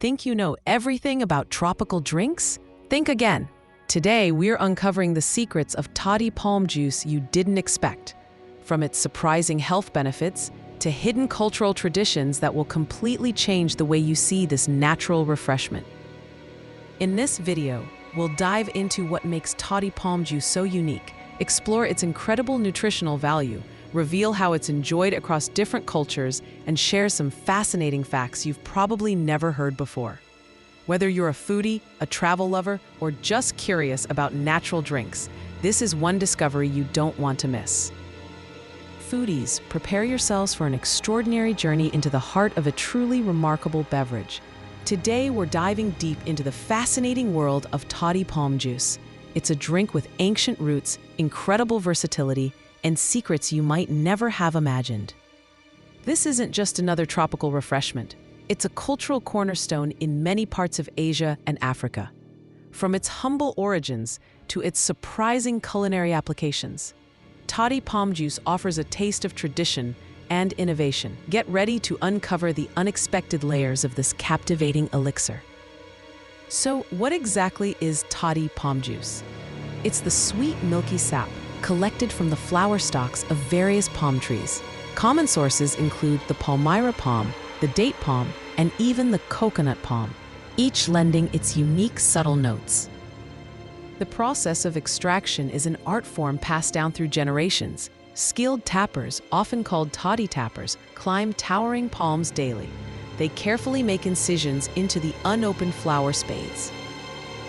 Think you know everything about tropical drinks? Think again. Today, we're uncovering the secrets of Toddy Palm Juice you didn't expect. From its surprising health benefits to hidden cultural traditions that will completely change the way you see this natural refreshment. In this video, we'll dive into what makes Toddy Palm Juice so unique, explore its incredible nutritional value, reveal how it's enjoyed across different cultures, and share some fascinating facts you've probably never heard before. Whether you're a foodie, a travel lover, or just curious about natural drinks, this is one discovery you don't want to miss. Foodies, prepare yourselves for an extraordinary journey into the heart of a truly remarkable beverage. Today, we're diving deep into the fascinating world of Toddy Palm Juice. It's a drink with ancient roots, incredible versatility, and secrets you might never have imagined. This isn't just another tropical refreshment. It's a cultural cornerstone in many parts of Asia and Africa. From its humble origins to its surprising culinary applications, Toddy Palm Juice offers a taste of tradition and innovation. Get ready to uncover the unexpected layers of this captivating elixir. So, what exactly is Toddy Palm Juice? It's the sweet, milky sap collected from the flower stalks of various palm trees. Common sources include the palmyra palm, the date palm, and even the coconut palm, each lending its unique, subtle notes. The process of extraction is an art form passed down through generations. Skilled tappers, often called toddy tappers, climb towering palms daily. They carefully make incisions into the unopened flower spades.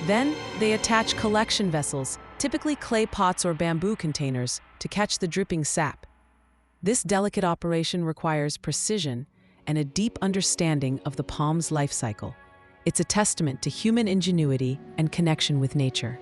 Then, they attach collection vessels, typically clay pots or bamboo containers, to catch the dripping sap. This delicate operation requires precision and a deep understanding of the palm's life cycle. It's a testament to human ingenuity and connection with nature.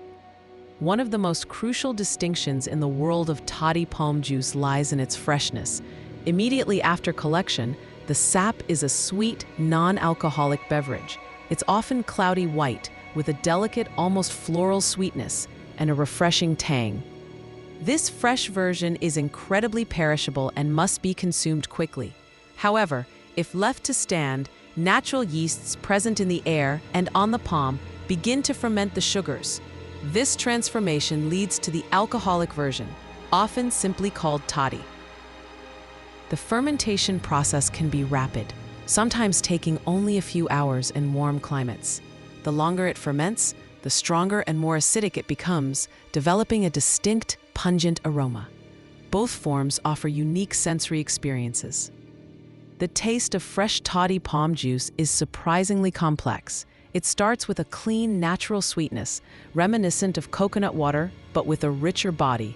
One of the most crucial distinctions in the world of Toddy Palm Juice lies in its freshness. Immediately after collection, the sap is a sweet, non-alcoholic beverage. It's often cloudy white, with a delicate, almost floral sweetness and a refreshing tang. This fresh version is incredibly perishable and must be consumed quickly. However, if left to stand, natural yeasts present in the air and on the palm begin to ferment the sugars. This transformation leads to the alcoholic version, often simply called toddy. The fermentation process can be rapid, sometimes taking only a few hours in warm climates. The longer it ferments, the stronger and more acidic it becomes, developing a distinct, pungent aroma. Both forms offer unique sensory experiences. The taste of fresh Toddy Palm Juice is surprisingly complex. It starts with a clean, natural sweetness, reminiscent of coconut water, but with a richer body.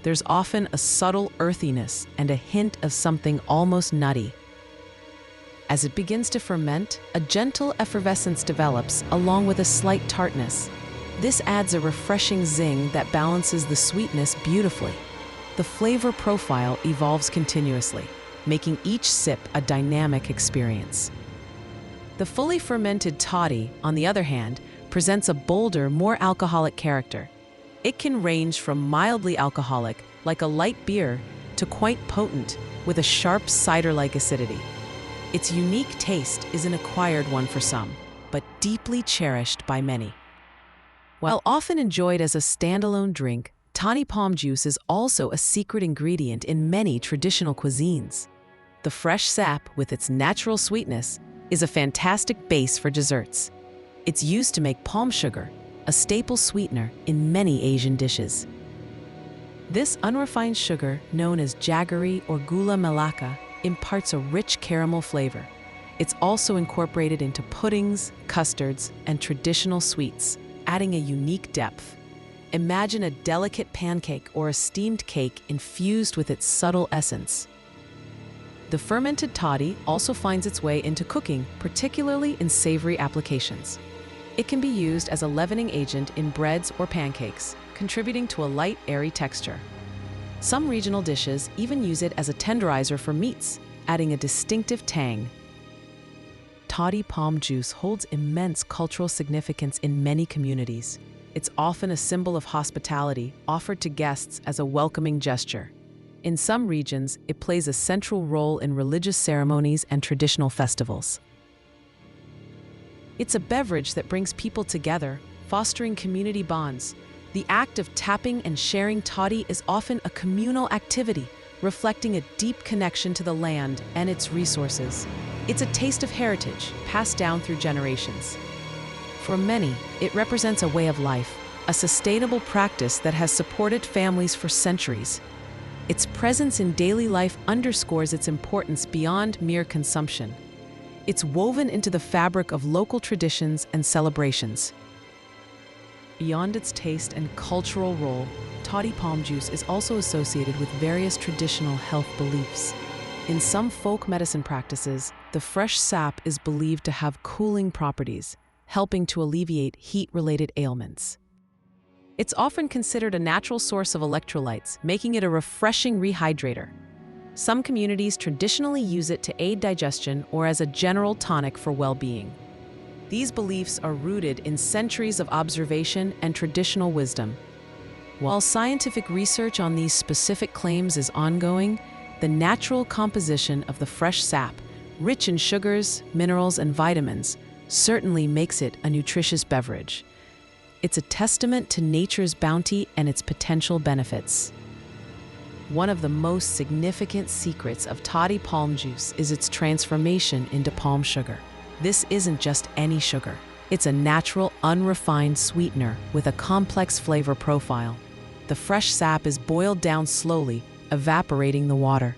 There's often a subtle earthiness and a hint of something almost nutty. As it begins to ferment, a gentle effervescence develops along with a slight tartness. This adds a refreshing zing that balances the sweetness beautifully. The flavor profile evolves continuously, making each sip a dynamic experience. The fully fermented toddy, on the other hand, presents a bolder, more alcoholic character. It can range from mildly alcoholic, like a light beer, to quite potent, with a sharp cider-like acidity. Its unique taste is an acquired one for some, but deeply cherished by many. While often enjoyed as a standalone drink, Toddy Palm Juice is also a secret ingredient in many traditional cuisines. The fresh sap, with its natural sweetness, is a fantastic base for desserts. It's used to make palm sugar, a staple sweetener in many Asian dishes. This unrefined sugar, known as jaggery or gula melaka, imparts a rich caramel flavor. It's also incorporated into puddings, custards, and traditional sweets, adding a unique depth. Imagine a delicate pancake or a steamed cake infused with its subtle essence. The fermented toddy also finds its way into cooking, particularly in savory applications. It can be used as a leavening agent in breads or pancakes, contributing to a light, airy texture. Some regional dishes even use it as a tenderizer for meats, adding a distinctive tang. Toddy Palm Juice holds immense cultural significance in many communities. It's often a symbol of hospitality, offered to guests as a welcoming gesture. In some regions, it plays a central role in religious ceremonies and traditional festivals. It's a beverage that brings people together, fostering community bonds. The act of tapping and sharing toddy is often a communal activity, reflecting a deep connection to the land and its resources. It's a taste of heritage, passed down through generations. For many, it represents a way of life, a sustainable practice that has supported families for centuries. Its presence in daily life underscores its importance beyond mere consumption. It's woven into the fabric of local traditions and celebrations. Beyond its taste and cultural role, toddy palm juice is also associated with various traditional health beliefs. In some folk medicine practices, the fresh sap is believed to have cooling properties, helping to alleviate heat-related ailments. It's often considered a natural source of electrolytes, making it a refreshing rehydrator. Some communities traditionally use it to aid digestion or as a general tonic for well-being. These beliefs are rooted in centuries of observation and traditional wisdom. While scientific research on these specific claims is ongoing, the natural composition of the fresh sap, rich in sugars, minerals, and vitamins, certainly makes it a nutritious beverage. It's a testament to nature's bounty and its potential benefits. One of the most significant secrets of toddy palm juice is its transformation into palm sugar. This isn't just any sugar. It's a natural, unrefined sweetener with a complex flavor profile. The fresh sap is boiled down slowly, evaporating the water.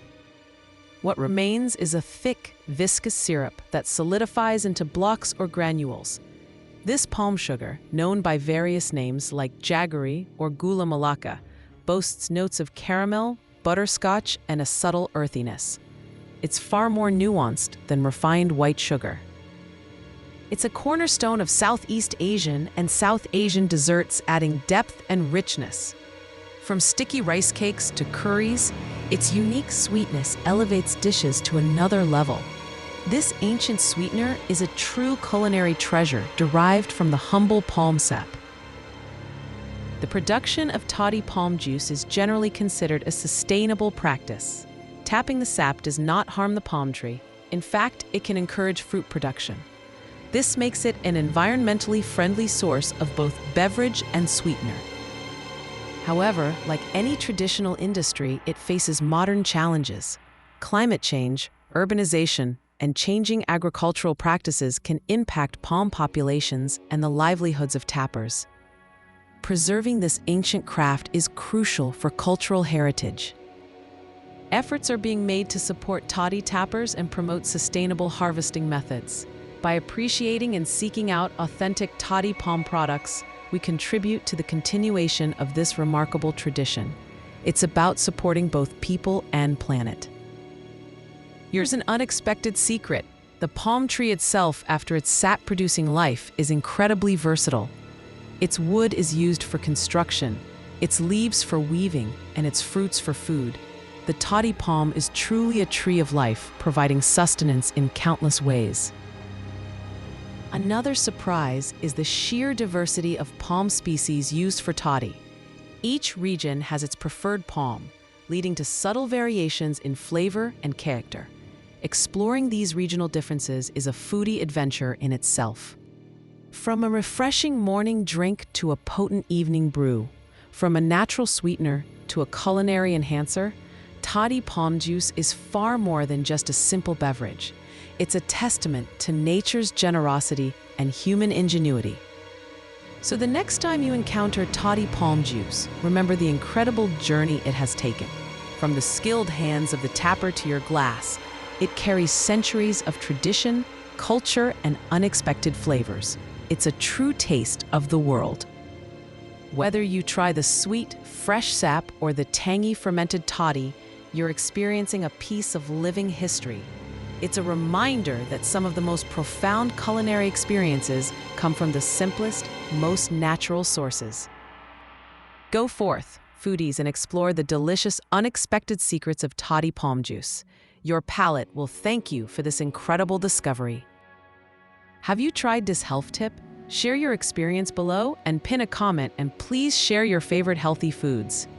What remains is a thick, viscous syrup that solidifies into blocks or granules. This palm sugar, known by various names like jaggery or gula melaka, boasts notes of caramel, butterscotch, and a subtle earthiness. It's far more nuanced than refined white sugar. It's a cornerstone of Southeast Asian and South Asian desserts, adding depth and richness. From sticky rice cakes to curries, its unique sweetness elevates dishes to another level. This ancient sweetener is a true culinary treasure derived from the humble palm sap. The production of toddy palm juice is generally considered a sustainable practice. Tapping the sap does not harm the palm tree. In fact, it can encourage fruit production. This makes it an environmentally friendly source of both beverage and sweetener. However, like any traditional industry, it faces modern challenges. Climate change, urbanization, and changing agricultural practices can impact palm populations and the livelihoods of tappers. Preserving this ancient craft is crucial for cultural heritage. Efforts are being made to support toddy tappers and promote sustainable harvesting methods. By appreciating and seeking out authentic toddy palm products, we contribute to the continuation of this remarkable tradition. It's about supporting both people and planet. Here's an unexpected secret. The palm tree itself, after its sap-producing life, is incredibly versatile. Its wood is used for construction, its leaves for weaving, and its fruits for food. The toddy palm is truly a tree of life, providing sustenance in countless ways. Another surprise is the sheer diversity of palm species used for toddy. Each region has its preferred palm, leading to subtle variations in flavor and character. Exploring these regional differences is a foodie adventure in itself. From a refreshing morning drink to a potent evening brew, from a natural sweetener to a culinary enhancer, toddy palm juice is far more than just a simple beverage. It's a testament to nature's generosity and human ingenuity. So the next time you encounter toddy palm juice, remember the incredible journey it has taken. From the skilled hands of the tapper to your glass, it carries centuries of tradition, culture, and unexpected flavors. It's a true taste of the world. Whether you try the sweet, fresh sap or the tangy fermented toddy, you're experiencing a piece of living history. It's a reminder that some of the most profound culinary experiences come from the simplest, most natural sources. Go forth, foodies, and explore the delicious, unexpected secrets of toddy palm juice. Your palate will thank you for this incredible discovery. Have you tried this health tip? Share your experience below and pin a comment, and please share your favorite healthy foods.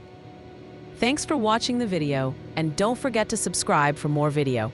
Thanks for watching the video, and don't forget to subscribe for more video.